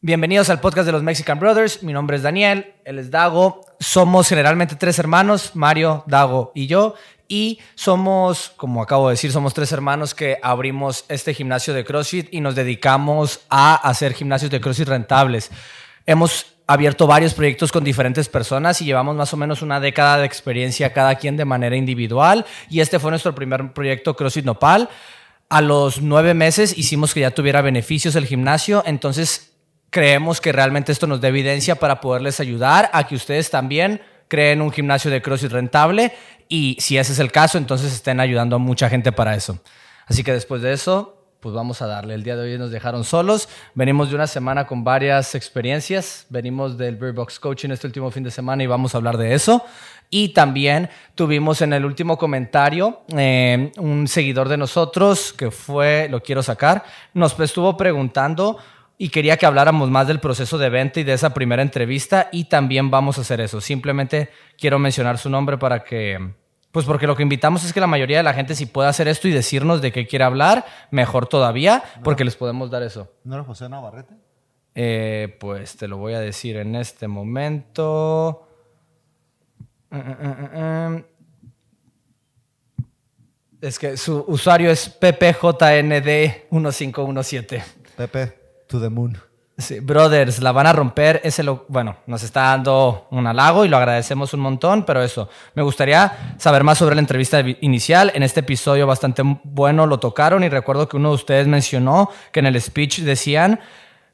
Bienvenidos al podcast de los Mexican Brothers. Mi nombre es Daniel, él es Dago. Somos generalmente tres hermanos, Mario, Dago y yo. Y somos, como acabo de decir, somos tres hermanos que abrimos este gimnasio de CrossFit y nos dedicamos a hacer gimnasios de CrossFit rentables. Hemos abierto varios proyectos con diferentes personas y llevamos más o menos una década de experiencia cada quien de manera individual. Y este fue nuestro primer proyecto, CrossFit Nopal. A los 9 meses hicimos que ya tuviera beneficios el gimnasio, entonces creemos que realmente esto nos da evidencia para poderles ayudar a que ustedes también creen un gimnasio de CrossFit rentable y si ese es el caso, entonces estén ayudando a mucha gente para eso. Así que después de eso, pues vamos a darle. El día de hoy nos dejaron solos. Venimos de una semana con varias experiencias. Venimos del Bird Box Coaching este último fin de semana y vamos a hablar de eso. Y también tuvimos en el último comentario un seguidor de nosotros que fue, lo quiero sacar, nos estuvo preguntando y quería que habláramos más del proceso de venta y de esa primera entrevista y también vamos a hacer eso. Simplemente quiero mencionar su nombre para que, pues porque lo que invitamos es que la mayoría de la gente si puede hacer esto y decirnos de qué quiere hablar, mejor todavía, porque les podemos dar eso. ¿No era José Navarrete? Pues te lo voy a decir en este momento. Es que su usuario es PPJND1517. Pepe, to the moon. Sí, brothers, la van a romper. Bueno, nos está dando un halago y lo agradecemos un montón, pero eso, me gustaría saber más sobre la entrevista inicial. En este episodio bastante bueno lo tocaron y recuerdo que uno de ustedes mencionó que en el speech decían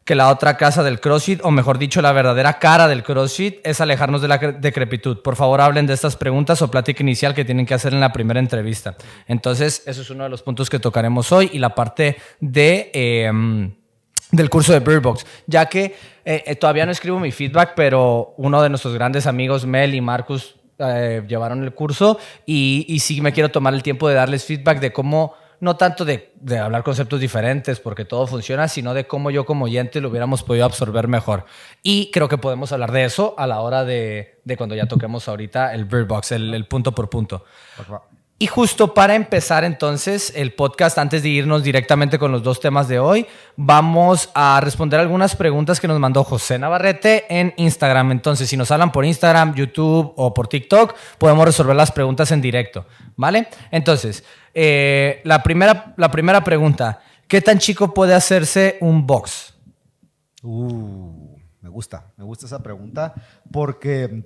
que la otra casa del CrossFit, o mejor dicho, la verdadera cara del CrossFit, es alejarnos de la decrepitud. Por favor, hablen de estas preguntas o plática inicial que tienen que hacer en la primera entrevista. Entonces, eso es uno de los puntos que tocaremos hoy y la parte del curso de Bird Box, ya que todavía no escribo mi feedback, pero uno de nuestros grandes amigos, Mel y Marcus, llevaron el curso y sí me quiero tomar el tiempo de darles feedback de cómo, no tanto de hablar conceptos diferentes, porque todo funciona, sino de cómo yo como oyente lo hubiéramos podido absorber mejor. Y creo que podemos hablar de eso a la hora de cuando ya toquemos ahorita el Bird Box, el punto por punto. Y justo para empezar entonces el podcast, antes de irnos directamente con los dos temas de hoy, vamos a responder algunas preguntas que nos mandó José Navarrete en Instagram. Entonces, si nos hablan por Instagram, YouTube o por TikTok, podemos resolver las preguntas en directo, ¿vale? Entonces, la primera pregunta, ¿qué tan chico puede hacerse un box? Me gusta esa pregunta porque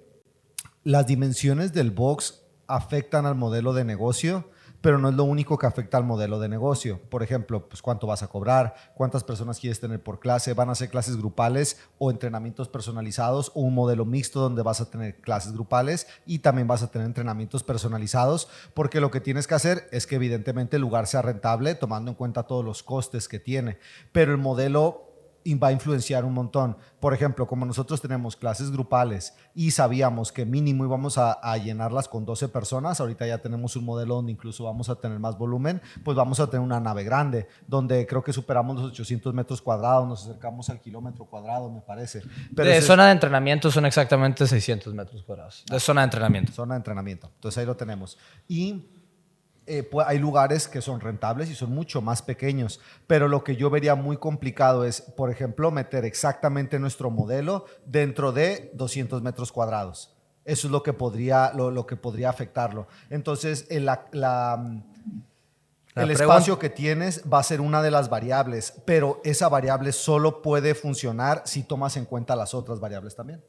las dimensiones del box afectan al modelo de negocio, pero no es lo único que afecta al modelo de negocio. Por ejemplo, pues cuánto vas a cobrar, cuántas personas quieres tener por clase, van a ser clases grupales o entrenamientos personalizados o un modelo mixto donde vas a tener clases grupales y también vas a tener entrenamientos personalizados, porque lo que tienes que hacer es que evidentemente el lugar sea rentable tomando en cuenta todos los costes que tiene, pero el modelo va a influenciar un montón. Por ejemplo, como nosotros tenemos clases grupales y sabíamos que mínimo íbamos a llenarlas con 12 personas, ahorita ya tenemos un modelo donde incluso vamos a tener más volumen, pues vamos a tener una nave grande, donde creo que superamos los 800 metros cuadrados, nos acercamos al kilómetro cuadrado, me parece. Pero de zona de entrenamiento son exactamente 600 metros cuadrados. De zona de entrenamiento. Zona de entrenamiento. Entonces ahí lo tenemos. Y pues hay lugares que son rentables y son mucho más pequeños, pero lo que yo vería muy complicado es, por ejemplo, meter exactamente nuestro modelo dentro de 200 metros cuadrados. Eso es lo que podría afectarlo. Entonces, el espacio que tienes va a ser una de las variables, pero esa variable solo puede funcionar si tomas en cuenta las otras variables también.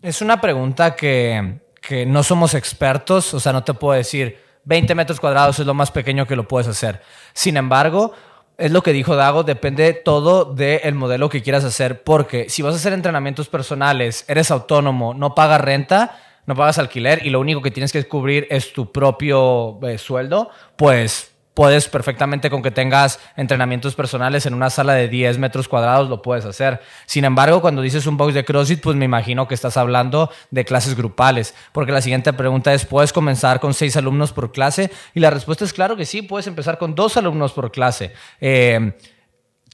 Es una pregunta que no somos expertos, o sea, no te puedo decir 20 metros cuadrados es lo más pequeño que lo puedes hacer. Sin embargo, es lo que dijo Dago, depende todo del modelo que quieras hacer, porque si vas a hacer entrenamientos personales, eres autónomo, no pagas renta, no pagas alquiler y lo único que tienes que cubrir es tu propio sueldo, pues puedes perfectamente con que tengas entrenamientos personales en una sala de 10 metros cuadrados, lo puedes hacer. Sin embargo, cuando dices un box de CrossFit, pues me imagino que estás hablando de clases grupales, porque la siguiente pregunta es, ¿puedes comenzar con 6 alumnos por clase? Y la respuesta es claro que sí, puedes empezar con 2 alumnos por clase.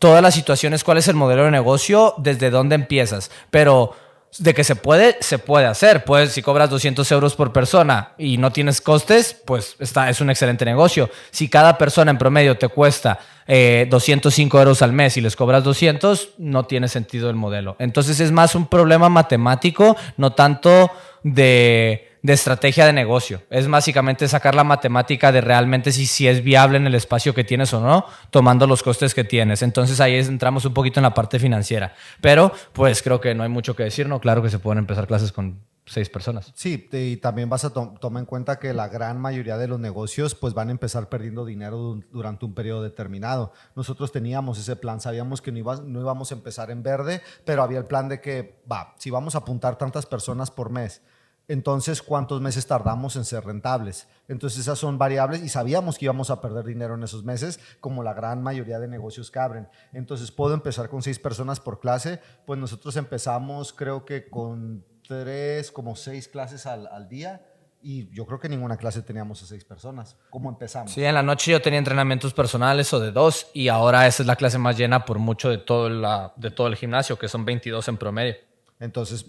Todas las situaciones, ¿cuál es el modelo de negocio? ¿Desde dónde empiezas? Pero De que se puede hacer. Pues si cobras 200 euros por persona y no tienes costes, pues es un excelente negocio. Si cada persona en promedio te cuesta 205 euros al mes y les cobras 200, no tiene sentido el modelo. Entonces es más un problema matemático, no tanto de estrategia de negocio. Es básicamente sacar la matemática de realmente si es viable en el espacio que tienes o no, tomando los costes que tienes. Entonces ahí entramos un poquito en la parte financiera. Pero pues creo que no hay mucho que decir, ¿no? Claro que se pueden empezar clases con 6 personas. Sí, y también vas a tomar en cuenta que la gran mayoría de los negocios pues van a empezar perdiendo dinero durante un periodo determinado. Nosotros teníamos ese plan, sabíamos que no íbamos a empezar en verde, pero había el plan de que, si vamos a apuntar tantas personas por mes, entonces ¿cuántos meses tardamos en ser rentables? Entonces esas son variables y sabíamos que íbamos a perder dinero en esos meses, como la gran mayoría de negocios que abren. Entonces puedo empezar con 6 personas por clase, pues nosotros empezamos creo que con 6 clases al día, y yo creo que ninguna clase teníamos a 6 personas. ¿Cómo empezamos? Sí, en la noche yo tenía entrenamientos personales o de 2 y ahora esa es la clase más llena por mucho de todo el gimnasio, que son 22 en promedio. Entonces,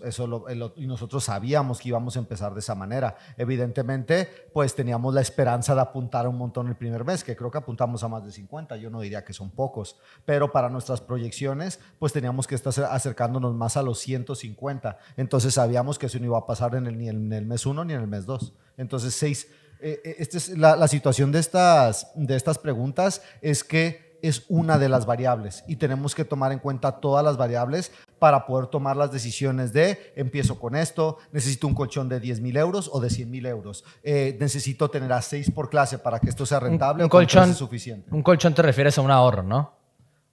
y nosotros sabíamos que íbamos a empezar de esa manera. Evidentemente, pues teníamos la esperanza de apuntar un montón el primer mes, que creo que apuntamos a más de 50. Yo no diría que son pocos, pero para nuestras proyecciones, pues teníamos que estar acercándonos más a los 150. Entonces, sabíamos que eso no iba a pasar ni en el mes 1 ni en el mes 2. Entonces, 6. Esta es la situación de estas preguntas, es que es una de las variables y tenemos que tomar en cuenta todas las variables para poder tomar las decisiones de empiezo con esto, necesito un colchón de 10,000 euros o de 100,000 euros, necesito tener a 6 por clase para que esto sea rentable un o con colchón es suficiente. Un colchón te refieres a un ahorro, ¿no?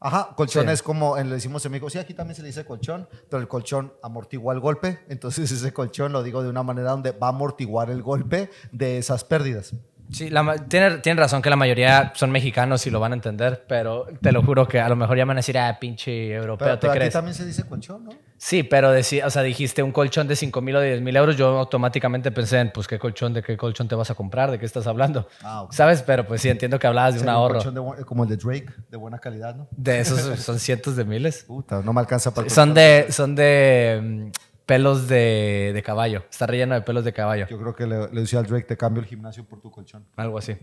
Ajá, colchón Sí. es como le decimos en México, sí, aquí también se le dice colchón, pero el colchón amortigua el golpe, entonces ese colchón lo digo de una manera donde va a amortiguar el golpe de esas pérdidas. Sí, tiene razón que la mayoría son mexicanos y lo van a entender, pero te lo juro que a lo mejor ya me van a decir, pinche europeo, Pero ¿te aquí crees? también se dice colchón, ¿no? Sí, pero dijiste un colchón de 5,000 o de 10,000 euros, yo automáticamente pensé en, pues, ¿de qué colchón te vas a comprar? ¿De qué estás hablando? Ok. ¿Sabes? Pero pues sí, entiendo que hablabas de un Sería ahorro. colchón como el de Drake, de buena calidad, ¿no? De esos son cientos de miles. Puta, no me alcanza para el Son colchón. son de pelos de caballo. Está relleno de pelos de caballo. Yo creo que le decía al Drake, te cambio el gimnasio por tu colchón. Algo así.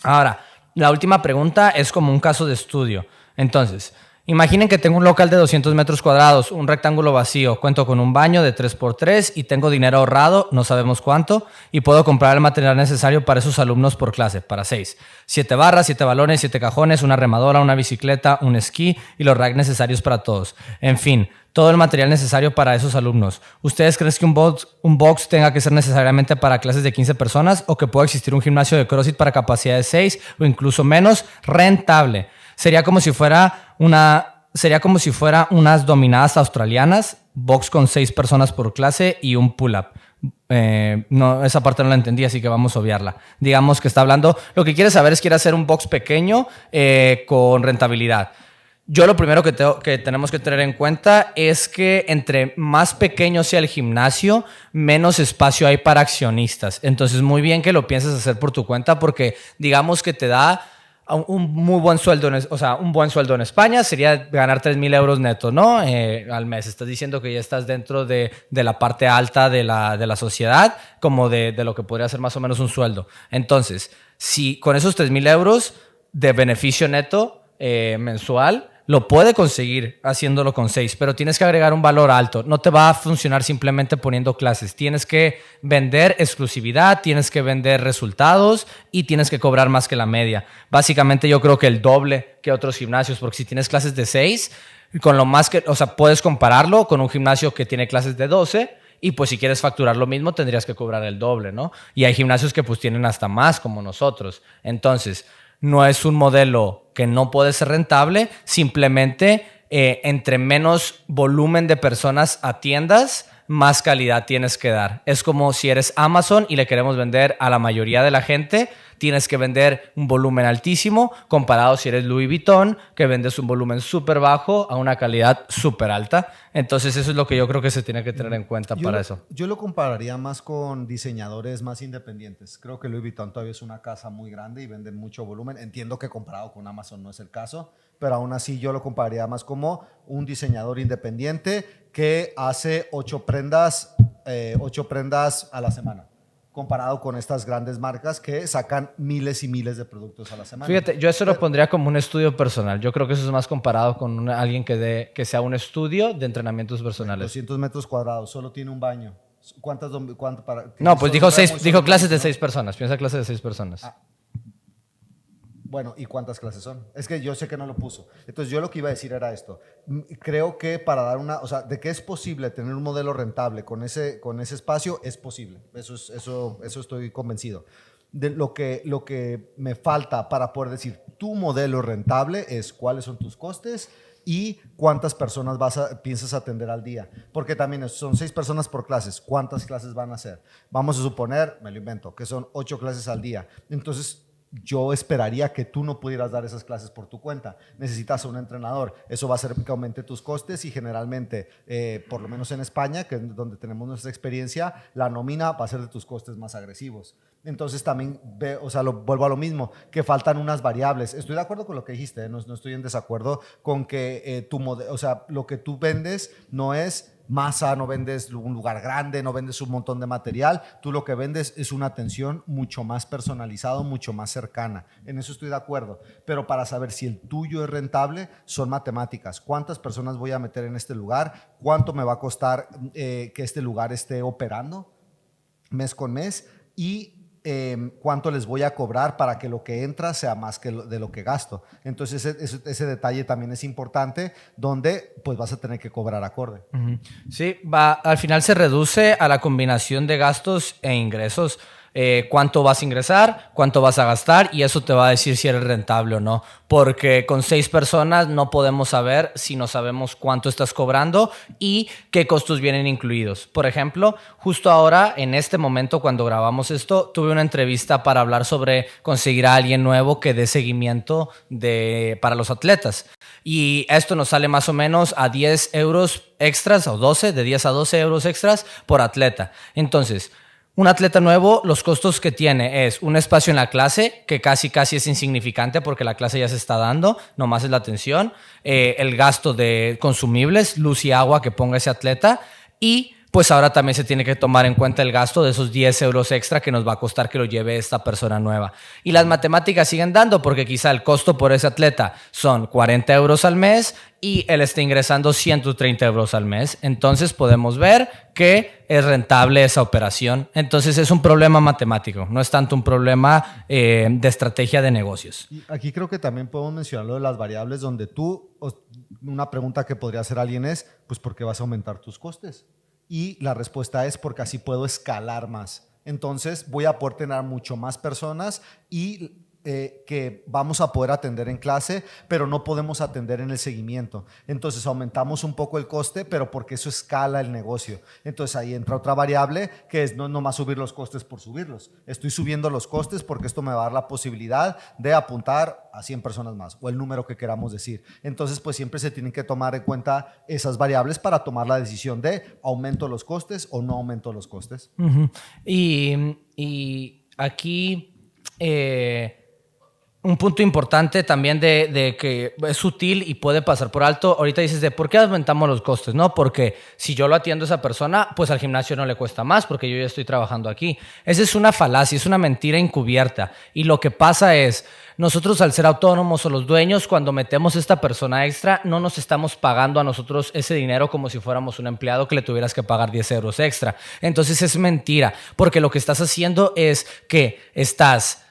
Ahora, la última pregunta es como un caso de estudio. Entonces, imaginen que tengo un local de 200 metros cuadrados, un rectángulo vacío, cuento con un baño de 3x3 y tengo dinero ahorrado, no sabemos cuánto, y puedo comprar el material necesario para esos alumnos por clase, para 6. 7 barras, 7 balones, 7 cajones, una remadora, una bicicleta, un esquí y los racks necesarios para todos. En fin, todo el material necesario para esos alumnos. ¿Ustedes creen que un box tenga que ser necesariamente para clases de 15 personas o que pueda existir un gimnasio de CrossFit para capacidad de 6 o incluso menos rentable? Sería como si fuera unas dominadas australianas, box con 6 personas por clase y un pull-up. No, esa parte no la entendí, así que vamos a obviarla. Digamos que está hablando, lo que quiere saber es quiere hacer un box pequeño con rentabilidad. Yo lo primero que tenemos que tener en cuenta es que entre más pequeño sea el gimnasio, menos espacio hay para accionistas. Entonces, muy bien que lo pienses hacer por tu cuenta porque digamos que te da un muy buen sueldo, un buen sueldo en España sería ganar 3,000 euros netos, ¿no? Al mes. Estás diciendo que ya estás dentro de la parte alta de la sociedad, como de lo que podría ser más o menos un sueldo. Entonces, si con esos 3,000 euros de beneficio neto mensual, lo puede conseguir haciéndolo con 6, pero tienes que agregar un valor alto. No te va a funcionar simplemente poniendo clases. Tienes que vender exclusividad, tienes que vender resultados y tienes que cobrar más que la media. Básicamente yo creo que el doble que otros gimnasios, porque si tienes clases de 6, con lo más que, puedes compararlo con un gimnasio que tiene clases de 12 y pues si quieres facturar lo mismo tendrías que cobrar el doble, ¿no? Y hay gimnasios que pues tienen hasta más como nosotros. Entonces, no es un modelo que no puede ser rentable, simplemente entre menos volumen de personas atiendas, más calidad tienes que dar. Es como si eres Amazon y le queremos vender a la mayoría de la gente, tienes que vender un volumen altísimo comparado si eres Louis Vuitton, que vendes un volumen súper bajo a una calidad súper alta. Entonces eso es lo que yo creo que se tiene que tener en cuenta eso. Yo lo compararía más con diseñadores más independientes. Creo que Louis Vuitton todavía es una casa muy grande y venden mucho volumen. Entiendo que comparado con Amazon no es el caso, pero aún así yo lo compararía más como un diseñador independiente que hace 8 prendas a la semana, comparado con estas grandes marcas que sacan miles y miles de productos a la semana. Fíjate, yo eso lo pondría como un estudio personal. Yo creo que eso es más comparado con alguien que sea un estudio de entrenamientos personales. 200 metros cuadrados, solo tiene un baño. ¿Cuánto para? No, pues dijo clases de 6 personas. Piensa clases de 6 personas. Bueno, ¿y cuántas clases son? Es que yo sé que no lo puso. Entonces, yo lo que iba a decir era esto. Creo que para dar o sea, de que es posible tener un modelo rentable con ese espacio, es posible. Eso estoy convencido. De lo que me falta para poder decir tu modelo rentable es cuáles son tus costes y cuántas personas piensas atender al día. Porque también son 6 personas por clases. ¿Cuántas clases van a hacer? Vamos a suponer, me lo invento, que son 8 clases al día. Entonces, yo esperaría que tú no pudieras dar esas clases por tu cuenta. Necesitas a un entrenador. Eso va a hacer que aumente tus costes y generalmente, por lo menos en España, que es donde tenemos nuestra experiencia, la nómina va a ser de tus costes más agresivos. Entonces también, vuelvo a lo mismo, que faltan unas variables. Estoy de acuerdo con lo que dijiste, no estoy en desacuerdo con que lo que tú vendes no es masa, no vendes un lugar grande, no vendes un montón de material. Tú lo que vendes es una atención mucho más personalizada, mucho más cercana. En eso estoy de acuerdo. Pero para saber si el tuyo es rentable, son matemáticas. ¿Cuántas personas voy a meter en este lugar? ¿Cuánto me va a costar que este lugar esté operando mes con mes? Y cuánto les voy a cobrar para que lo que entra sea más que de lo que gasto. Entonces ese detalle también es importante, donde pues vas a tener que cobrar acorde. Sí, al final se reduce a la combinación de gastos e ingresos. Cuánto vas a ingresar, cuánto vas a gastar, y eso te va a decir si eres rentable o no, porque con 6 personas no podemos saber si no sabemos cuánto estás cobrando y qué costos vienen incluidos. Por ejemplo, justo ahora, en este momento, cuando grabamos esto, tuve una entrevista para hablar sobre conseguir a alguien nuevo que dé seguimiento para los atletas, y esto nos sale más o menos a 10 euros extras o 12, de 10 a 12 euros extras por atleta. Entonces, un atleta nuevo, los costos que tiene es un espacio en la clase, que casi es insignificante porque la clase ya se está dando, nomás es la atención, el gasto de consumibles, luz y agua que ponga ese atleta, y pues ahora también se tiene que tomar en cuenta el gasto de esos 10 euros extra que nos va a costar que lo lleve esta persona nueva. Y las matemáticas siguen dando, porque quizá el costo por ese atleta son 40 euros al mes y él está ingresando 130 euros al mes. Entonces podemos ver que es rentable esa operación. Entonces es un problema matemático, no es tanto un problema de estrategia de negocios. Y aquí creo que también podemos mencionar lo de las variables, donde una pregunta que podría hacer alguien es, pues, ¿por qué vas a aumentar tus costes? Y la respuesta es porque así puedo escalar más. Entonces voy a poder tener mucho más personas y que vamos a poder atender en clase, pero no podemos atender en el seguimiento. Entonces aumentamos un poco el coste, pero porque eso escala el negocio. Entonces ahí entra otra variable, que es no nomás subir los costes por subirlos. Estoy subiendo los costes porque esto me va a dar la posibilidad de apuntar a 100 personas más, o el número que queramos decir. Entonces pues siempre se tienen que tomar en cuenta esas variables para tomar la decisión de aumento los costes o no aumento los costes. Y aquí un punto importante también de que es sutil y puede pasar por alto. Ahorita dices de ¿por qué aumentamos los costes? No, porque si yo lo atiendo a esa persona, pues al gimnasio no le cuesta más porque yo ya estoy trabajando aquí. Esa es una falacia, es una mentira encubierta. Y lo que pasa es, nosotros al ser autónomos o los dueños, cuando metemos esta persona extra, no nos estamos pagando a nosotros ese dinero como si fuéramos un empleado que le tuvieras que pagar 10 euros extra. Entonces es mentira, porque lo que estás haciendo es que estás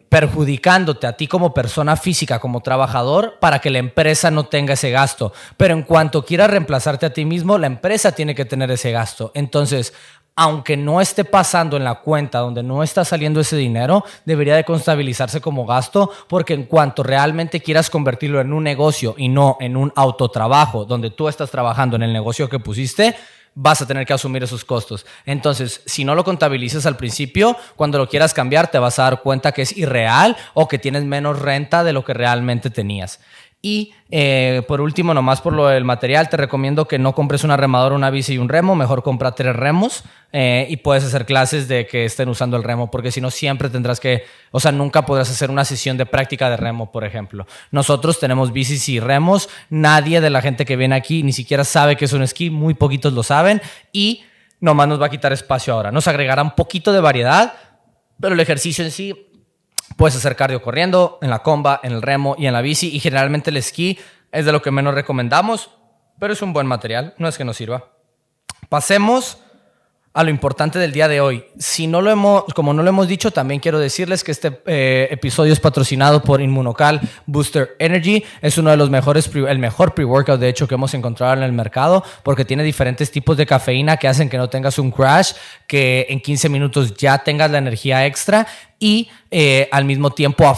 perjudicándote a ti como persona física, como trabajador, para que la empresa no tenga ese gasto. Pero en cuanto quieras reemplazarte a ti mismo, la empresa tiene que tener ese gasto. Entonces, aunque no esté pasando en la cuenta donde no está saliendo ese dinero, debería de contabilizarse como gasto, porque en cuanto realmente quieras convertirlo en un negocio y no en un autotrabajo donde tú estás trabajando en el negocio que pusiste, vas a tener que asumir esos costos. Entonces, si no lo contabilizas al principio, cuando lo quieras cambiar te vas a dar cuenta que es irreal o que tienes menos renta de lo que realmente tenías. Y por último, nomás por lo del material, te recomiendo que no compres una remadora, una bici y un remo. Mejor compra 3 remos y puedes hacer clases de que estén usando el remo, porque si no siempre tendrás que, o sea, nunca podrás hacer una sesión de práctica de remo, por ejemplo. Nosotros tenemos bicis y remos. Nadie de la gente que viene aquí ni siquiera sabe que es un esquí. Muy poquitos lo saben y nomás nos va a quitar espacio ahora. Nos agregará un poquito de variedad, pero el ejercicio en sí, puedes hacer cardio corriendo, en la comba, en el remo y en la bici. Y generalmente el esquí es de lo que menos recomendamos, pero es un buen material, no es que nos sirva. Pasemos a lo importante del día de hoy. Como no lo hemos dicho, también quiero decirles que este episodio es patrocinado por Inmunocal Booster Energy. Es uno de los el mejor pre-workout, de hecho, que hemos encontrado en el mercado, porque tiene diferentes tipos de cafeína que hacen que no tengas un crash, que en 15 minutos ya tengas la energía extra y al mismo tiempo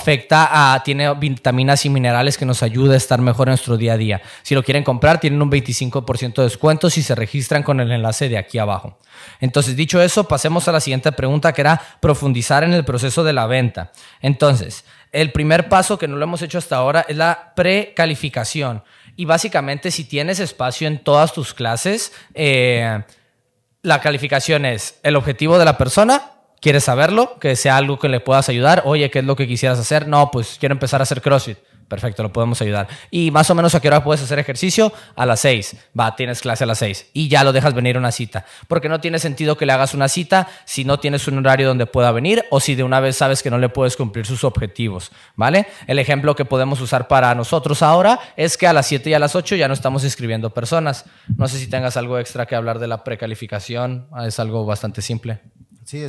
tiene vitaminas y minerales que nos ayuda a estar mejor en nuestro día a día. Si lo quieren comprar, tienen un 25% de descuento si se registran con el enlace de aquí abajo. Entonces, dicho eso, pasemos a la siguiente pregunta, que era profundizar en el proceso de la venta. Entonces, el primer paso que no lo hemos hecho hasta ahora es la precalificación. Y básicamente, si tienes espacio en todas tus clases, la calificación es el objetivo de la persona. ¿Quieres saberlo? Que sea algo que le puedas ayudar. Oye, ¿qué es lo que quisieras hacer? No, pues quiero empezar a hacer CrossFit. Perfecto, lo podemos ayudar. Y más o menos, ¿a qué hora puedes hacer ejercicio? A las 6. Va, tienes clase a las 6. Y ya lo dejas venir a una cita. Porque no tiene sentido que le hagas una cita si no tienes un horario donde pueda venir o si de una vez sabes que no le puedes cumplir sus objetivos, ¿vale? El ejemplo que podemos usar para nosotros ahora es que a las 7 y a las 8 ya no estamos inscribiendo personas. No sé si tengas algo extra que hablar de la precalificación. Es algo bastante simple. Sí,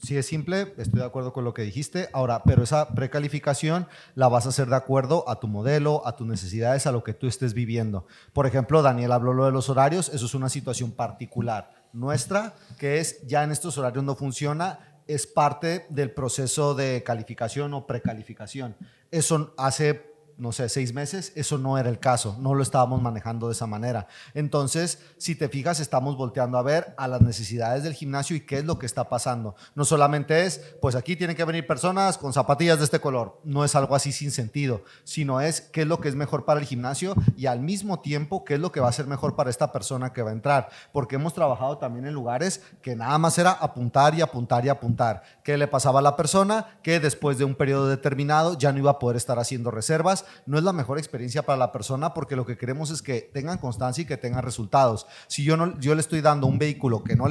sí es simple, estoy de acuerdo con lo que dijiste. Ahora, pero esa precalificación la vas a hacer de acuerdo a tu modelo, a tus necesidades, a lo que tú estés viviendo. Por ejemplo, Daniel habló lo de los horarios, eso es una situación particular nuestra, que es ya en estos horarios no funciona, es parte del proceso de calificación o precalificación. Eso hace, no sé, 6 meses, eso no era el caso, no lo estábamos manejando de esa manera. Entonces, si te fijas, estamos volteando a ver a las necesidades del gimnasio y qué es lo que está pasando. No solamente es, pues aquí tienen que venir personas con zapatillas de este color, no es algo así sin sentido, sino es qué es lo que es mejor para el gimnasio y al mismo tiempo qué es lo que va a ser mejor para esta persona que va a entrar, porque hemos trabajado también en lugares que nada más era apuntar y apuntar y apuntar. ¿Qué le pasaba a la persona? Que después de un periodo determinado ya no iba a poder estar haciendo reservas. No es la mejor experiencia para la persona porque lo que queremos es que tengan constancia y que tengan resultados. Si yo le estoy dando un vehículo que no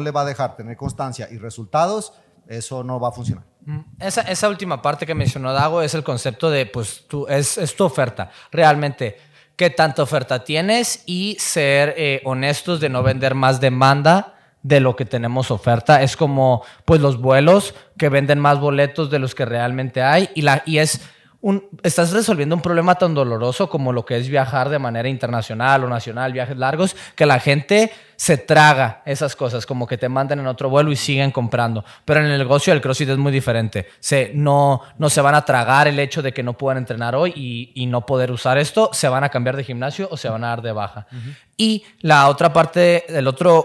le va a dejar tener constancia y resultados, eso no va a funcionar. Esa última parte que mencionó Dago es el concepto de, pues, es tu oferta. Realmente, ¿qué tanta oferta tienes? Y ser honestos de no vender más demanda de lo que tenemos oferta. Es como, pues, los vuelos que venden más boletos de los que realmente hay estás resolviendo un problema tan doloroso como lo que es viajar de manera internacional o nacional, viajes largos, que la gente se traga esas cosas, como que te mandan en otro vuelo y siguen comprando. Pero en el negocio del CrossFit es muy diferente. No se van a tragar el hecho de que no puedan entrenar hoy y no poder usar esto. Se van a cambiar de gimnasio o se van a dar de baja. Uh-huh. Y la otra parte,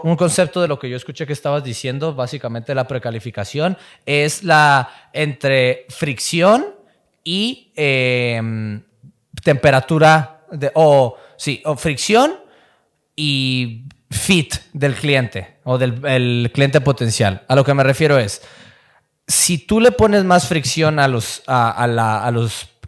un concepto de lo que yo escuché que estabas diciendo, básicamente la precalificación, es entre fricción y temperatura o fricción y fit del cliente o del cliente potencial. A lo que me refiero es, si tú le pones más fricción a los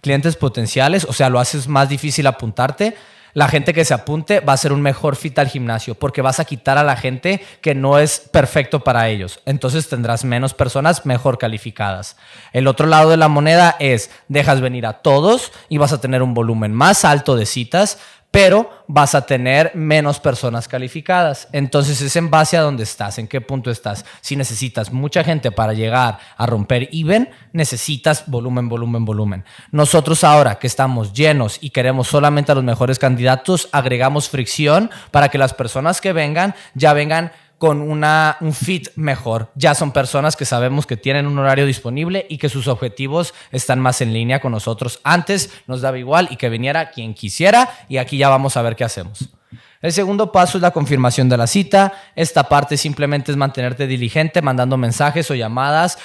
clientes potenciales, o sea, lo haces más difícil apuntarte, la gente que se apunte va a ser un mejor fit al gimnasio porque vas a quitar a la gente que no es perfecto para ellos. Entonces tendrás menos personas mejor calificadas. El otro lado de la moneda es, dejas venir a todos y vas a tener un volumen más alto de citas, pero vas a tener menos personas calificadas. Entonces es en base a dónde estás, en qué punto estás. Si necesitas mucha gente para llegar a romper even, necesitas volumen. Nosotros ahora que estamos llenos y queremos solamente a los mejores candidatos, agregamos fricción para que las personas que vengan ya vengan con un fit mejor. Ya son personas que sabemos que tienen un horario disponible y que sus objetivos están más en línea con nosotros. Antes nos daba igual y que viniera quien quisiera y aquí ya vamos a ver qué hacemos. El segundo paso es la confirmación de la cita. Esta parte simplemente es mantenerte diligente, mandando mensajes o llamadas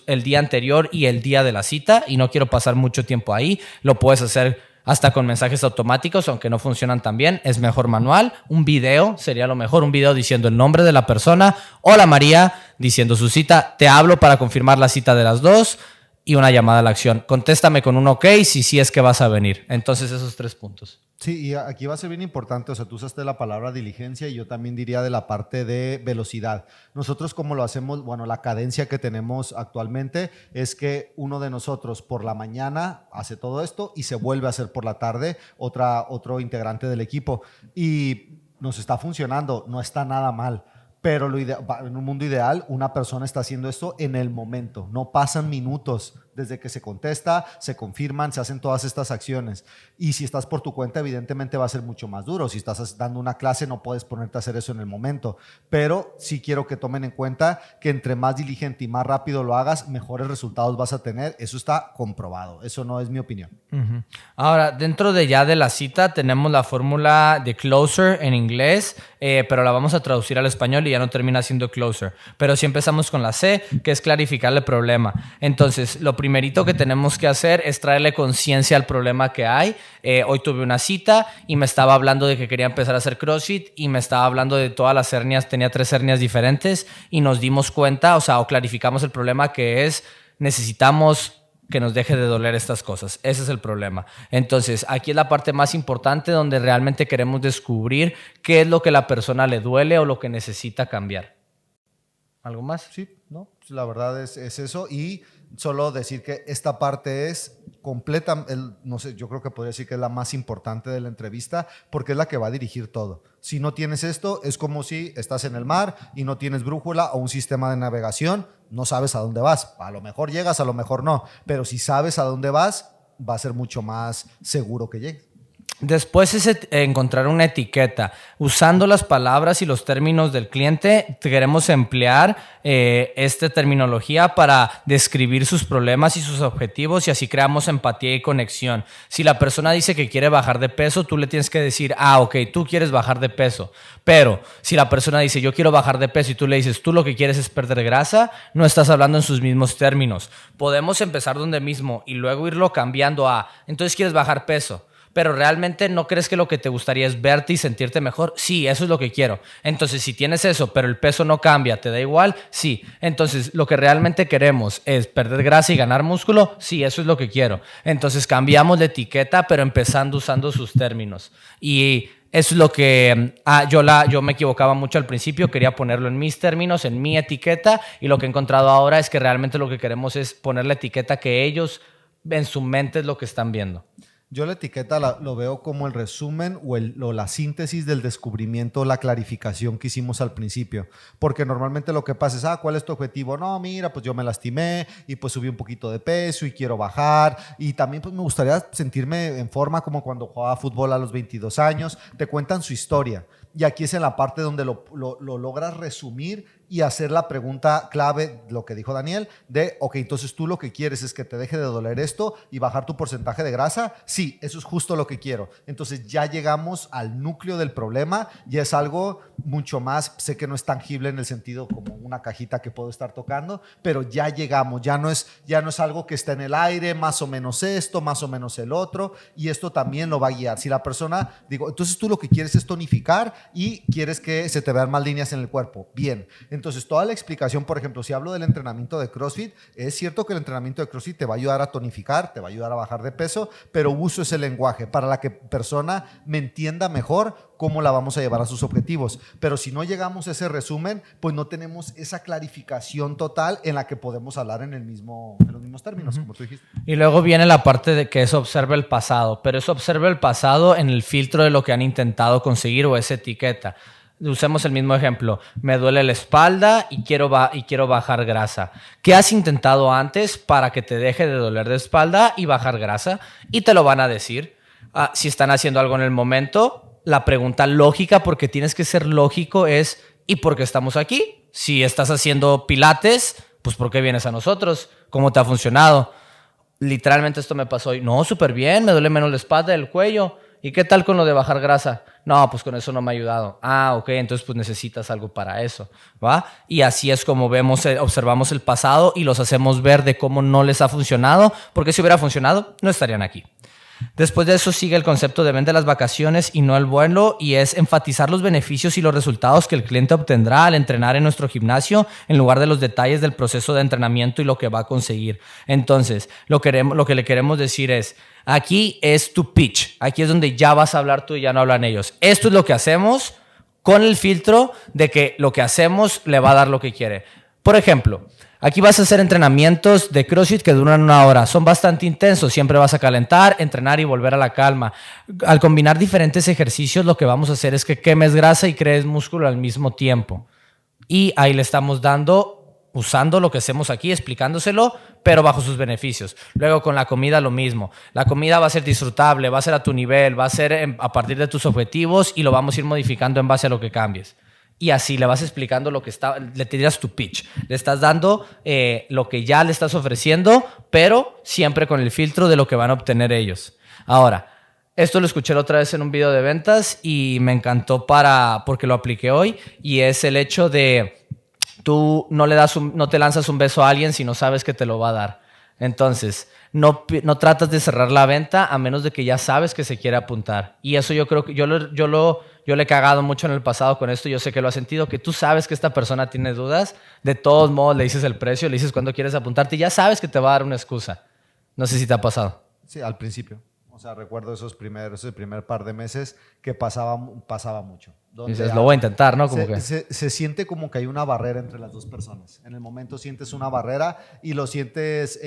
el día anterior y el día de la cita, y no quiero pasar mucho tiempo ahí. Lo puedes hacer hasta con mensajes automáticos, aunque no funcionan tan bien, es mejor manual. Un video sería lo mejor, un video diciendo el nombre de la persona, hola María, diciendo su cita, te hablo para confirmar la cita de las dos, y una llamada a la acción. Contéstame con un ok si sí es que vas a venir. Entonces, esos 3 puntos. Sí, y aquí va a ser bien importante, o sea, tú usaste la palabra diligencia y yo también diría de la parte de velocidad. Nosotros como lo hacemos, bueno, la cadencia que tenemos actualmente es que uno de nosotros por la mañana hace todo esto y se vuelve a hacer por la tarde otro integrante del equipo. Y nos está funcionando, no está nada mal. Pero en un mundo ideal, una persona está haciendo esto en el momento. No pasan minutos desde que se contesta, se confirman, se hacen todas estas acciones. Y si estás por tu cuenta, evidentemente va a ser mucho más duro. Si estás dando una clase, no puedes ponerte a hacer eso en el momento. Pero sí quiero que tomen en cuenta que entre más diligente y más rápido lo hagas, mejores resultados vas a tener. Eso está comprobado. Eso no es mi opinión. Uh-huh. Ahora, dentro de ya de la cita, tenemos la fórmula de closer en inglés, pero la vamos a traducir al español y ya no termina siendo closer. Pero si empezamos con la C, que es clarificar el problema. Entonces, lo primerito que tenemos que hacer es traerle conciencia al problema que hay. Hoy tuve una cita y me estaba hablando de que quería empezar a hacer CrossFit y me estaba hablando de todas las hernias, tenía 3 hernias diferentes y nos dimos cuenta, o clarificamos el problema que es necesitamos que nos deje de doler estas cosas. Ese es el problema. Entonces, aquí es la parte más importante donde realmente queremos descubrir qué es lo que a la persona le duele o lo que necesita cambiar. ¿Algo más? Sí, no, la verdad es eso. Y solo decir que esta parte es completa, no sé, yo creo que podría decir que es la más importante de la entrevista porque es la que va a dirigir todo. Si no tienes esto, es como si estás en el mar y no tienes brújula o un sistema de navegación, no sabes a dónde vas. A lo mejor llegas, a lo mejor no, pero si sabes a dónde vas, va a ser mucho más seguro que llegues. Después es encontrar una etiqueta. Usando las palabras y los términos del cliente, queremos emplear esta terminología para describir sus problemas y sus objetivos y así creamos empatía y conexión. Si la persona dice que quiere bajar de peso, tú le tienes que decir, ok, tú quieres bajar de peso. Pero si la persona dice, yo quiero bajar de peso y tú le dices, tú lo que quieres es perder grasa, no estás hablando en sus mismos términos. Podemos empezar donde mismo y luego irlo cambiando a, entonces quieres bajar peso. Pero realmente no crees que lo que te gustaría es verte y sentirte mejor. Sí, eso es lo que quiero. Entonces, si tienes eso, pero el peso no cambia, ¿te da igual? Sí. Entonces, lo que realmente queremos es perder grasa y ganar músculo. Sí, eso es lo que quiero. Entonces, cambiamos la etiqueta, pero empezando usando sus términos. Y eso es lo que yo me equivocaba mucho al principio. Quería ponerlo en mis términos, en mi etiqueta. Y lo que he encontrado ahora es que realmente lo que queremos es poner la etiqueta que ellos en su mente es lo que están viendo. Yo la etiqueta lo veo como el resumen o la síntesis del descubrimiento, la clarificación que hicimos al principio. Porque normalmente lo que pasa es, ¿cuál es tu objetivo? No, mira, pues yo me lastimé y pues subí un poquito de peso y quiero bajar. Y también pues me gustaría sentirme en forma como cuando jugaba fútbol a los 22 años. Te cuentan su historia. Y aquí es en la parte donde lo logras resumir y hacer la pregunta clave, lo que dijo Daniel, de, ok, entonces tú lo que quieres es que te deje de doler esto y bajar tu porcentaje de grasa. Sí, eso es justo lo que quiero. Entonces ya llegamos al núcleo del problema y es algo mucho más, sé que no es tangible en el sentido como una cajita que puedo estar tocando, pero ya llegamos, ya no es algo que está en el aire, más o menos esto, más o menos el otro, y esto también lo va a guiar. Si la persona, digo, entonces tú lo que quieres es tonificar y quieres que se te vean más líneas en el cuerpo. Bien. Entonces, toda la explicación, por ejemplo, si hablo del entrenamiento de CrossFit, es cierto que el entrenamiento de CrossFit te va a ayudar a tonificar, te va a ayudar a bajar de peso, pero uso ese lenguaje para la que persona me entienda mejor cómo la vamos a llevar a sus objetivos. Pero si no llegamos a ese resumen, pues no tenemos esa clarificación total en la que podemos hablar en los mismos términos, como tú dijiste. Y luego viene la parte de que eso observa el pasado, pero eso observa el pasado en el filtro de lo que han intentado conseguir o esa etiqueta. Usemos el mismo ejemplo. Me duele la espalda y quiero bajar grasa. ¿Qué has intentado antes para que te deje de doler de espalda y bajar grasa? Y te lo van a decir. Si están haciendo algo en el momento, la pregunta lógica, porque tienes que ser lógico, es ¿y por qué estamos aquí? Si estás haciendo pilates, pues ¿por qué vienes a nosotros? ¿Cómo te ha funcionado? Literalmente esto me pasó hoy. No, súper bien, me duele menos la espalda, el cuello. ¿Y qué tal con lo de bajar grasa? No, pues con eso no me ha ayudado. Ok, entonces pues necesitas algo para eso, ¿va? Y así es como observamos el pasado y los hacemos ver de cómo no les ha funcionado, porque si hubiera funcionado, no estarían aquí. Después de eso sigue el concepto de vende las vacaciones y no el vuelo, y es enfatizar los beneficios y los resultados que el cliente obtendrá al entrenar en nuestro gimnasio en lugar de los detalles del proceso de entrenamiento y lo que va a conseguir. Entonces, lo que le queremos decir es, aquí es tu pitch, aquí es donde ya vas a hablar tú y ya no hablan ellos. Esto es lo que hacemos con el filtro de que lo que hacemos le va a dar lo que quiere. Por ejemplo, aquí vas a hacer entrenamientos de CrossFit que duran 1 hora. Son bastante intensos. Siempre vas a calentar, entrenar y volver a la calma. Al combinar diferentes ejercicios, lo que vamos a hacer es que quemes grasa y crees músculo al mismo tiempo. Y ahí le estamos dando, usando lo que hacemos aquí, explicándoselo, pero bajo sus beneficios. Luego con la comida lo mismo. La comida va a ser disfrutable, va a ser a tu nivel, va a ser a partir de tus objetivos y lo vamos a ir modificando en base a lo que cambies. Y así le vas explicando lo que está, le tiras tu pitch. Le estás dando lo que ya le estás ofreciendo, pero siempre con el filtro de lo que van a obtener ellos. Ahora, esto lo escuché la otra vez en un video de ventas y me encantó porque lo apliqué hoy, y es el hecho de tú no te lanzas un beso a alguien si no sabes que te lo va a dar. Entonces, no tratas de cerrar la venta a menos de que ya sabes que se quiere apuntar. Y eso yo creo que yo le he cagado mucho en el pasado con esto. Yo sé que lo has sentido, que tú sabes que esta persona tiene dudas. De todos modos, le dices el precio, le dices cuándo quieres apuntarte y ya sabes que te va a dar una excusa. No sé si te ha pasado. Sí, al principio. O sea, recuerdo ese primer par de meses que pasaba mucho. Dices, lo voy a intentar, ¿no? Se siente como que hay una barrera entre las dos personas. En el momento sientes una barrera y lo sientes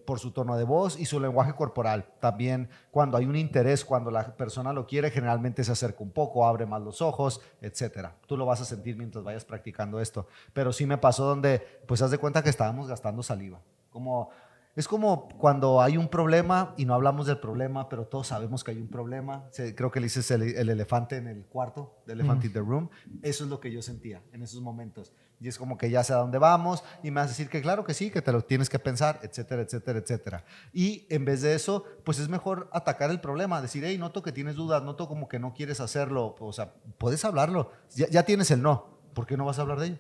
por su tono de voz y su lenguaje corporal. También cuando hay un interés, cuando la persona lo quiere, generalmente se acerca un poco, abre más los ojos, etcétera. Tú lo vas a sentir mientras vayas practicando esto. Pero sí me pasó donde, pues, haz de cuenta que estábamos gastando saliva. Es como cuando hay un problema y no hablamos del problema, pero todos sabemos que hay un problema. Creo que le dices el elefante en el cuarto, the elephant in the room. Eso es lo que yo sentía en esos momentos. Y es como que ya sé a dónde vamos y me vas a decir que claro que sí, que te lo tienes que pensar, etcétera, etcétera, etcétera. Y en vez de eso, pues es mejor atacar el problema, decir, hey, noto que tienes dudas, noto como que no quieres hacerlo. O sea, puedes hablarlo. Ya tienes el no. ¿Por qué no vas a hablar de ello?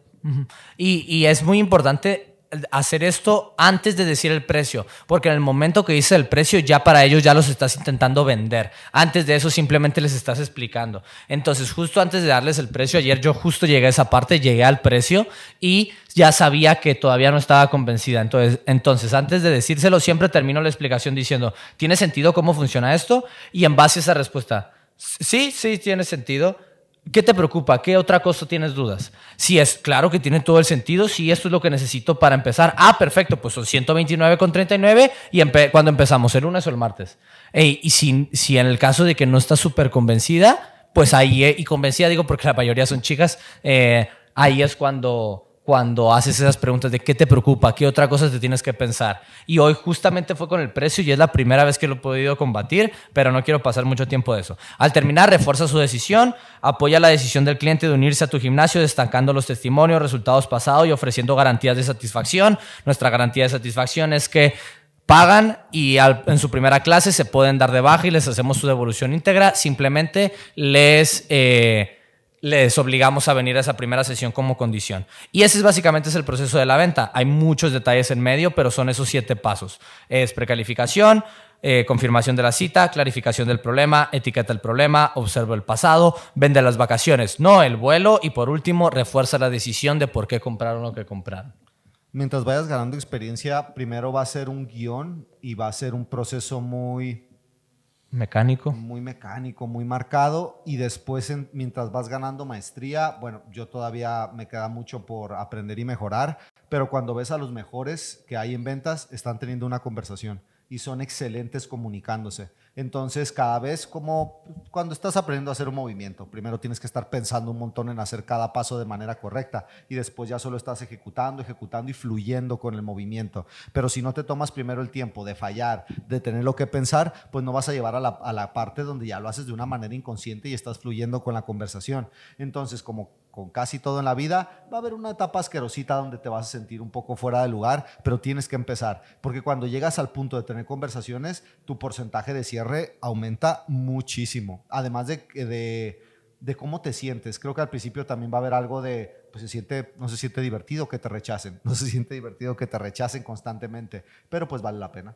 Y es muy importante hacer esto antes de decir el precio, porque en el momento que dices el precio, ya para ellos ya los estás intentando vender. Antes de eso simplemente les estás explicando. Entonces, justo antes de darles el precio, ayer yo justo llegué a esa parte, llegué al precio y ya sabía que todavía no estaba convencida. Entonces, antes de decírselo, siempre termino la explicación diciendo, ¿tiene sentido cómo funciona esto? Y en base a esa respuesta, sí, tiene sentido. ¿Qué te preocupa? ¿Qué otra cosa tienes dudas? Si es claro que tiene todo el sentido, si esto es lo que necesito para empezar. Ah, perfecto, pues son 129,39 y cuando empezamos, ¿el lunes o el martes? Y si en el caso de que no estás súper convencida, pues ahí, y convencida digo porque la mayoría son chicas, ahí es cuando haces esas preguntas de qué te preocupa, qué otra cosa te tienes que pensar. Y hoy justamente fue con el precio y es la primera vez que lo he podido combatir, pero no quiero pasar mucho tiempo de eso. Al terminar, refuerza su decisión, apoya la decisión del cliente de unirse a tu gimnasio, destacando los testimonios, resultados pasados y ofreciendo garantías de satisfacción. Nuestra garantía de satisfacción es que pagan y en su primera clase se pueden dar de baja y les hacemos su devolución íntegra. Simplemente les obligamos a venir a esa primera sesión como condición. Y ese básicamente es el proceso de la venta. Hay muchos detalles en medio, pero son esos 7 pasos. Es precalificación, confirmación de la cita, clarificación del problema, etiqueta el problema, observa el pasado, vende las vacaciones, no el vuelo, y por último, refuerza la decisión de por qué compraron lo que compraron. Mientras vayas ganando experiencia, primero va a ser un guión y va a ser un proceso muy mecánico, muy marcado, y después mientras vas ganando maestría, bueno, yo todavía me queda mucho por aprender y mejorar, pero cuando ves a los mejores que hay en ventas, están teniendo una conversación y son excelentes comunicándose. Entonces, cada vez como cuando estás aprendiendo a hacer un movimiento, primero tienes que estar pensando un montón en hacer cada paso de manera correcta y después ya solo estás ejecutando y fluyendo con el movimiento. Pero si no te tomas primero el tiempo de fallar, de tener lo que pensar, pues no vas a llevar a la parte donde ya lo haces de una manera inconsciente y estás fluyendo con la conversación. Entonces, como con casi todo en la vida, va a haber una etapa asquerosita donde te vas a sentir un poco fuera de lugar, pero tienes que empezar, porque cuando llegas al punto de tener conversaciones, tu porcentaje de cierre aumenta muchísimo, además de cómo te sientes. Creo que al principio también va a haber algo de, pues no se siente divertido que te rechacen, no se siente divertido que te rechacen constantemente, pero pues vale la pena.